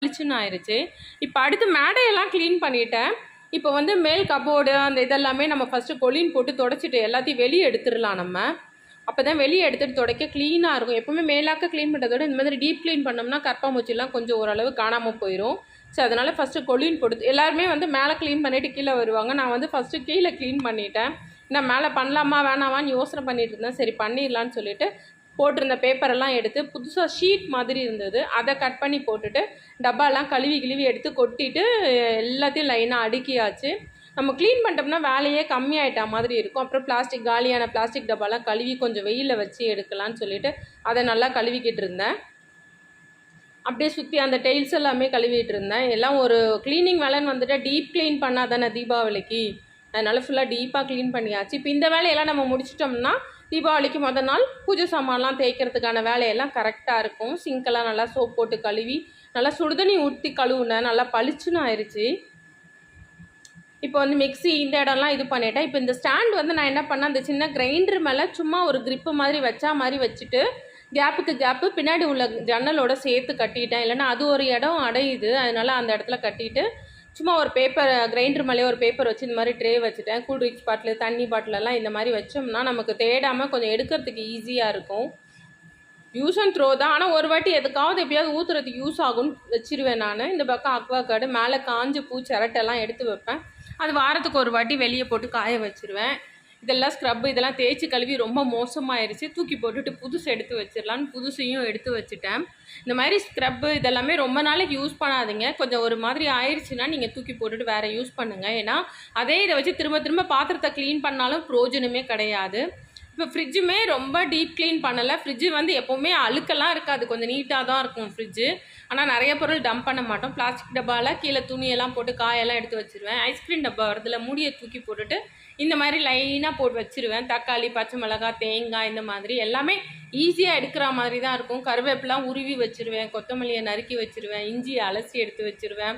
பளிச்சுன்னு ஆயிடுச்சு. இப்போ அடுத்து மேடையெல்லாம் க்ளீன் பண்ணிட்டேன். இப்போ வந்து மேல் கபோர்டு அந்த இதெல்லாமே நம்ம ஃபஸ்ட்டு கொலின் போட்டு தொடச்சிட்டு எல்லாத்தையும் வெளியே எடுத்துடலாம் நம்ம. அப்போ தான் வெளியே எடுத்துகிட்டு துடைக்க க்ளீனாக இருக்கும். எப்போவுமே மேலாக்க க்ளீன் பண்ணுறதோட இந்த மாதிரி டீப் க்ளீன் பண்ணோம்னா கற்பாம்பூச்சிலாம் கொஞ்சம் ஓரளவு காணாமல் போயிடும். ஸோ அதனால் ஃபஸ்ட்டு கொலின் போட்டு எல்லாருமே வந்து மேலே க்ளீன் பண்ணிவிட்டு கீழே வருவாங்க. நான் வந்து ஃபஸ்ட்டு கீழே க்ளீன் பண்ணிட்டேன். நான் மேலே பண்ணலாமா வேணாமான்னு யோசனை பண்ணிட்டு இருந்தேன். சரி பண்ணிடலான்னு சொல்லிட்டு போட்டிருந்த பேப்பரெல்லாம் எடுத்து புதுசாக ஷீட் மாதிரி இருந்தது, அதை கட் பண்ணி போட்டுட்டு டப்பாலாம் கழுவி எடுத்து கொட்டிட்டு எல்லாத்தையும் லைனாக அடுக்கியாச்சு. நம்ம க்ளீன் பண்ணிட்டோம்னா வேலையே கம்மியாயிட்டா மாதிரி இருக்கும். அப்புறம் காலியான பிளாஸ்டிக் டப்பாலாம் கழுவி கொஞ்சம் வெயிலில் வச்சு எடுக்கலான்னு சொல்லிட்டு அதை நல்லா கழுவிக்கிட்டு இருந்தேன். அப்படியே சுற்றி அந்த டெயில்ஸ் எல்லாமே கழுவிட்டு இருந்தேன். எல்லாம் ஒரு க்ளீனிங் வேலைன்னு வந்துட்டு டீப் க்ளீன் பண்ணால் தானே தீபாவளிக்கு, அதனால் ஃபுல்லாக டீப்பாக க்ளீன் பண்ணியாச்சு. இப்போ இந்த வேலையெல்லாம் நம்ம முடிச்சிட்டோம்னா தீபாவளிக்கு மொதல் நாள் பூஜை சாமான்லாம் தேய்க்கிறதுக்கான வேலையெல்லாம் கரெக்டாக இருக்கும். சிங்க்கெல்லாம் நல்லா சோப் போட்டு கழுவி நல்லா சுடுதண்ணி ஊற்றி கழுவுனேன். நல்லா பளிச்சுன்னு ஆயிடுச்சு. இப்போ வந்து மிக்ஸி இந்த இடம்லாம் இது பண்ணிட்டேன். இப்போ இந்த ஸ்டாண்ட் வந்து நான் என்ன பண்ணேன், அந்த சின்ன கிரைண்டர் மேலே சும்மா ஒரு க்ரிப்பு மாதிரி வச்சுட்டு கேப்பு பின்னாடி உள்ள ஜன்னலோட சேர்த்து கட்டிட்டேன். இல்லைன்னா அது ஒரு இடம் அடையுது, அதனால அந்த இடத்துல கட்டிட்டு சும்மா ஒரு பேப்பர் கிரைண்டர் மேலேயே ஒரு பேப்பர் வச்சு இந்த மாதிரி ட்ரே வச்சுட்டேன். கூல் ட்ரிங்க்ஸ் பாட்டில் தண்ணி பாட்டிலெல்லாம் இந்த மாதிரி வச்சோம்னா நமக்கு தேடாமல் கொஞ்சம் எடுக்கிறதுக்கு ஈஸியாக இருக்கும். யூஸ் அண்ட் த்ரோ தான், ஆனால் ஒரு வாட்டி எதுக்காவது எப்படியாவது ஊற்றுறதுக்கு யூஸ் ஆகும்னு வச்சிருவேன் நான். இந்த பக்கம் அக்வா கார்டு மேலே காஞ்ச பூ சிரட்டெல்லாம் எடுத்து வைப்பேன். அது வாரத்துக்கு ஒரு வாட்டி வெளியே போட்டு காய வச்சுருவேன். இதெல்லாம் ஸ்க்ரப்பு இதெல்லாம் தேய்ச்சி கழுவி ரொம்ப மோசமாகிடுச்சு, தூக்கி போட்டுட்டு புதுசு எடுத்து வச்சிடலான்னு புதுசையும் எடுத்து வச்சுட்டேன். இந்த மாதிரி ஸ்க்ரப்பு இதெல்லாமே ரொம்ப நாளைக்கு யூஸ் பண்ணாதீங்க. கொஞ்சம் ஒரு மாதிரி ஆயிடுச்சுன்னா நீங்கள் தூக்கி போட்டுட்டு வேறு யூஸ் பண்ணுங்கள். ஏன்னா அதே இதை வச்சு திரும்ப பாத்திரத்தை க்ளீன் பண்ணாலும் பிரயோஜனமே கிடையாது. இப்போ ஃப்ரிட்ஜுமே ரொம்ப டீப் க்ளீன் பண்ணலை. ஃப்ரிட்ஜு வந்து எப்போவுமே அழுக்கெல்லாம் இருக்காது, கொஞ்சம் நீட்டாக தான் இருக்கும் ஃப்ரிட்ஜு. ஆனால் நிறைய பொருள் டம்ப் பண்ண மாட்டோம். பிளாஸ்டிக் டப்பாவில் கீழே துணியெல்லாம் போட்டு காயெல்லாம் எடுத்து வச்சுருவேன். ஐஸ்கிரீம் டப்பா வரதில் மூடியை தூக்கி போட்டுட்டு இந்த மாதிரி லைனாக போட்டு வச்சுருவேன். தக்காளி, பச்சை மிளகாய், தேங்காய் இந்த மாதிரி எல்லாமே ஈஸியாக எடுக்கிற மாதிரி தான் இருக்கும். கருவேப்பிலாம் உருவி வச்சுருவேன், கொத்தமல்லியை நறுக்கி வச்சுருவேன், இஞ்சியை அலசி எடுத்து வச்சுருவேன்,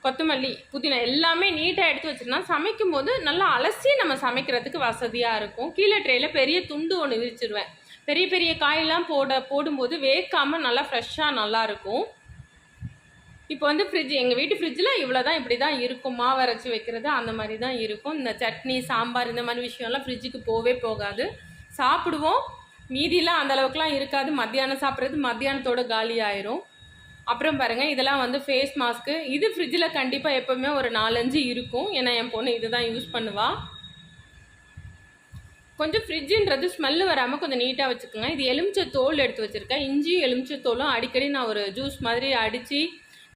கொத்தமல்லி புதினா எல்லாமே நீட்டாக எடுத்து வச்சுருந்தா சமைக்கும் போது நல்லா அலசி நம்ம சமைக்கிறதுக்கு வசதியாக இருக்கும். கீழே ட்ரேயில் பெரிய துண்டு ஒன்று விரிச்சிருவேன். பெரிய காயெல்லாம் போடும்போது வேக்காமல் நல்லா ஃப்ரெஷ்ஷாக நல்லாயிருக்கும். இப்போ வந்து எங்கள் வீட்டு ஃப்ரிட்ஜில் இவ்வளோ தான், இப்படி தான் இருக்கும். மாவு அரைச்சி வைக்கிறது அந்த மாதிரி தான் இருக்கும். இந்த சட்னி, சாம்பார் இந்த மாதிரி விஷயம்லாம் ஃப்ரிட்ஜுக்கு போகாது. சாப்பிடுவோம், மீதிலாம் அந்தளவுக்குலாம் இருக்காது. மத்தியானம் சாப்பிட்றது மத்தியானத்தோட காலி ஆயிரும். அப்புறம் பாருங்கள், இதெல்லாம் வந்து ஃபேஸ் மாஸ்க்கு. இது ஃப்ரிட்ஜில் கண்டிப்பாக எப்போவுமே ஒரு 4-5 இருக்கும். ஏன்னா என் பொண்ணு இது தான் யூஸ் பண்ணுவாள். கொஞ்சம் ஃப்ரிட்ஜுன்றது ஸ்மெல்லு வராமல் கொஞ்சம் நீட்டாக வச்சுக்கோங்க. இது எலுமிச்சை தோல் எடுத்து வச்சுருக்கேன். இஞ்சியும் எலுமிச்சை தோலும் அடிக்கடி நான் ஒரு ஜூஸ் மாதிரி அடித்து